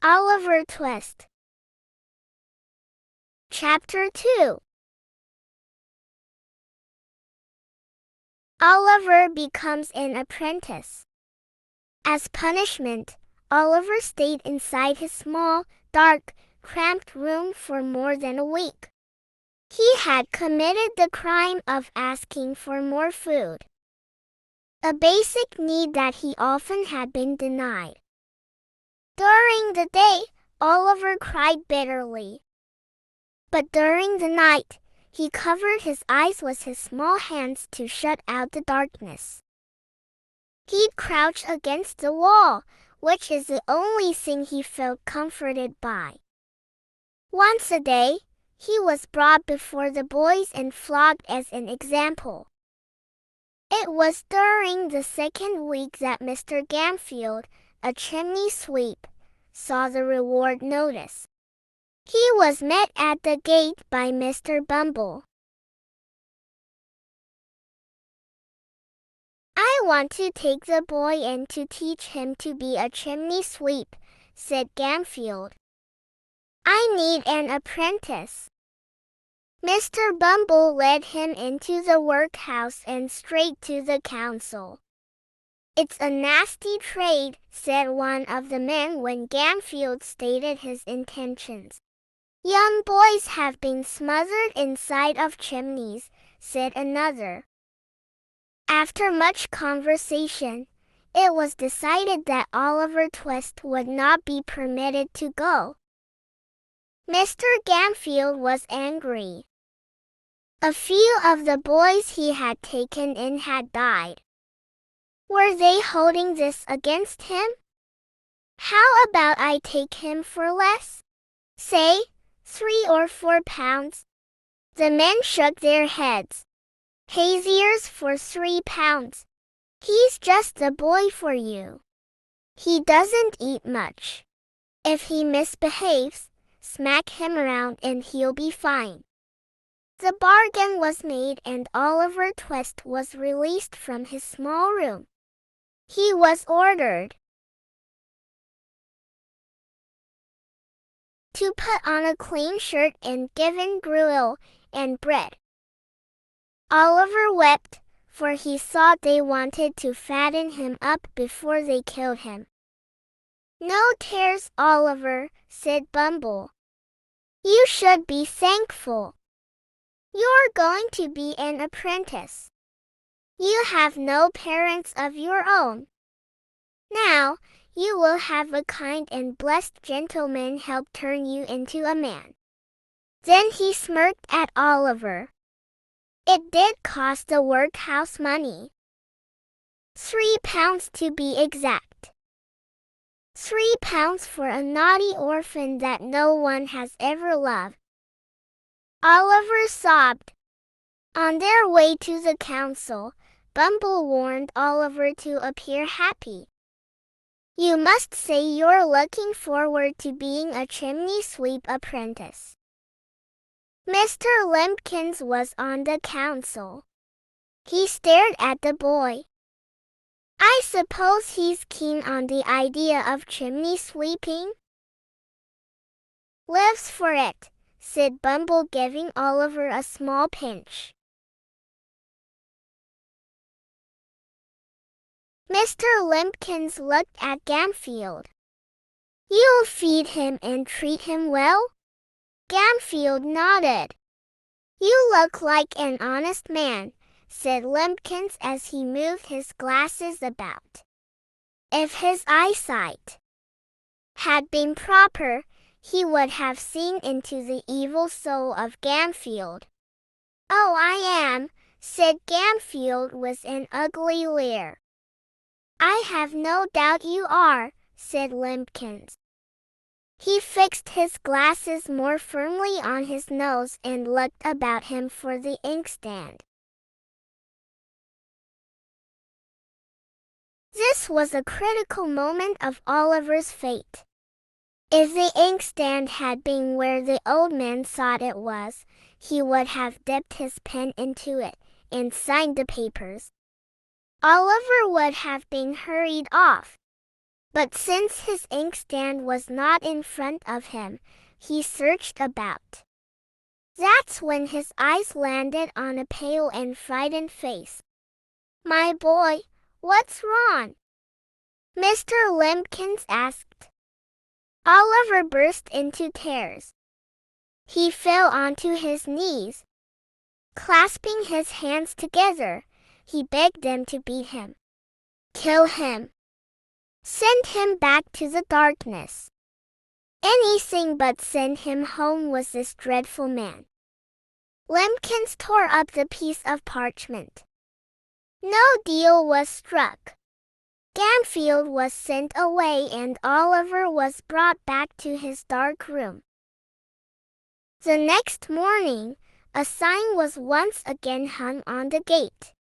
Oliver Twist. Chapter 2. Oliver becomes an apprentice. As punishment, Oliver stayed inside his small, dark, cramped room for more than a week. He had committed the crime of asking for more food, a basic need that he often had been denied. During the day, Oliver cried bitterly. But during the night, he covered his eyes with his small hands to shut out the darkness. He'd crouch against the wall, which is the only thing he felt comforted by. Once a day, he was brought before the boys and flogged as an example. It was during the second week that Mr. Gamfield, a chimney sweep, saw the reward notice. He was met at the gate by Mr. Bumble. "I want to take the boy in to teach him to be a chimney sweep," said Gamfield. "I need an apprentice." Mr. Bumble led him into the workhouse and straight to the council. "It's a nasty trade," said one of the men when Gamfield stated his intentions. "Young boys have been smothered inside of chimneys," said another. After much conversation, it was decided that Oliver Twist would not be permitted to go. Mr. Gamfield was angry. A few of the boys he had taken in had died. Were they holding this against him? "How about I take him for less? Say, 3 or 4 pounds. The men shook their heads. "Haziers for 3 pounds. He's just the boy for you. He doesn't eat much. If he misbehaves, smack him around and he'll be fine." The bargain was made and Oliver Twist was released from his small room. He was ordered to put on a clean shirt and given gruel and bread. Oliver wept, for he thought they wanted to fatten him up before they killed him. "No tears, Oliver," said Bumble. "You should be thankful. You're going to be an apprentice. You have no parents of your own. Now, you will have a kind and blessed gentleman help turn you into a man." Then he smirked at Oliver. It did cost the workhouse money. 3 pounds to be exact. 3 pounds for a naughty orphan that no one has ever loved. Oliver sobbed. On their way to the council, Bumble warned Oliver to appear happy. "You must say you're looking forward to being a chimney sweep apprentice." Mr. Limpkins was on the council. He stared at the boy. "I suppose he's keen on the idea of chimney sweeping?" "Lives for it," said Bumble, giving Oliver a small pinch. Mr. Limpkins looked at Gamfield. "You'll feed him and treat him well?" Gamfield nodded. "You look like an honest man," said Limpkins as he moved his glasses about. If his eyesight had been proper, he would have seen into the evil soul of Gamfield. "Oh, I am," said Gamfield with an ugly leer. "I have no doubt you are," said Limpkins. He fixed his glasses more firmly on his nose and looked about him for the inkstand. This was a critical moment of Oliver's fate. If the inkstand had been where the old man thought it was, he would have dipped his pen into it and signed the papers. Oliver would have been hurried off. But since his inkstand was not in front of him, he searched about. That's when his eyes landed on a pale and frightened face. "My boy, what's wrong?" Mr. Limbkins asked. Oliver burst into tears. He fell onto his knees. Clasping his hands together, he begged them to beat him. Kill him. Send him back to the darkness. Anything but send him home with this dreadful man. Limbkins tore up the piece of parchment. No deal was struck. Gamfield was sent away and Oliver was brought back to his dark room. The next morning, a sign was once again hung on the gate.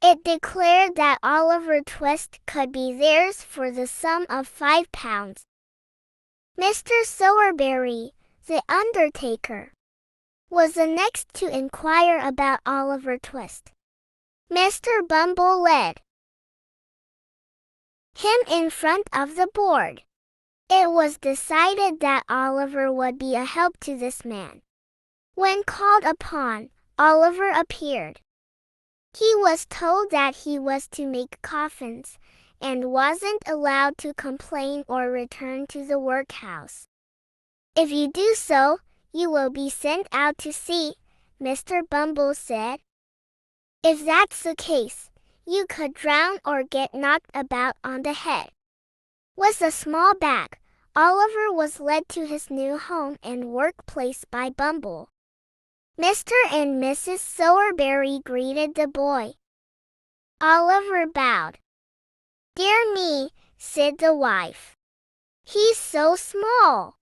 It declared that Oliver Twist could be theirs for the sum of £5. Mr. Sowerberry, the undertaker, was the next to inquire about Oliver Twist. Mr. Bumble led him in front of the board. It was decided that Oliver would be a help to this man. When called upon, Oliver appeared. He was told that he was to make coffins, and wasn't allowed to complain or return to the workhouse. "If you do so, you will be sent out to sea," Mr. Bumble said. "If that's the case, you could drown or get knocked about on the head." With a small bag, Oliver was led to his new home and workplace by Bumble. Mr. and Mrs. Sowerberry greeted the boy. Oliver bowed. "Dear me," said the wife. "He's so small."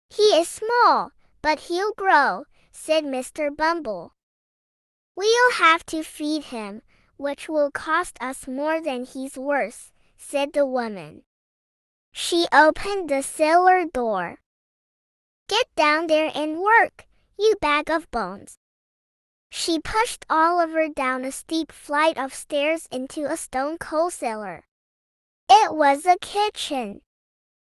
"He is small, but he'll grow," said Mr. Bumble. "We'll have to feed him, which will cost us more than he's worth," said the woman. She opened the cellar door. "Get down there and work, you bag of bones." She pushed Oliver down a steep flight of stairs into a stone coal cellar. It was a kitchen.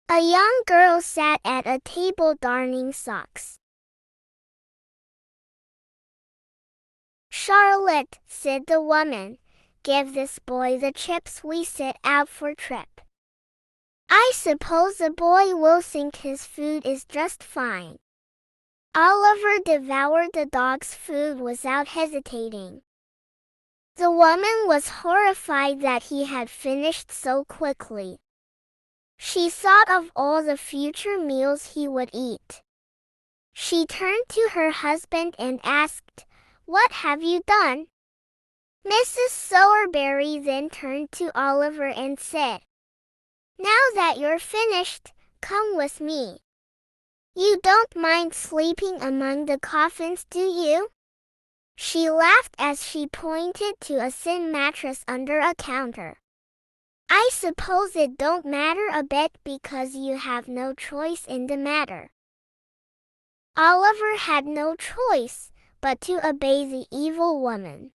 A young girl sat at a table darning socks. "Charlotte," said the woman, "give this boy the chips we set out for trip. I suppose the boy will think his food is just fine." Oliver devoured the dog's food without hesitating. The woman was horrified that he had finished so quickly. She thought of all the future meals he would eat. She turned to her husband and asked, "What have you done?" Mrs. Sowerberry then turned to Oliver and said, "Now that you're finished, come with me. You don't mind sleeping among the coffins, do you?" She laughed as she pointed to a thin mattress under a counter. "I suppose it don't matter a bit because you have no choice in the matter." Oliver had no choice but to obey the evil woman.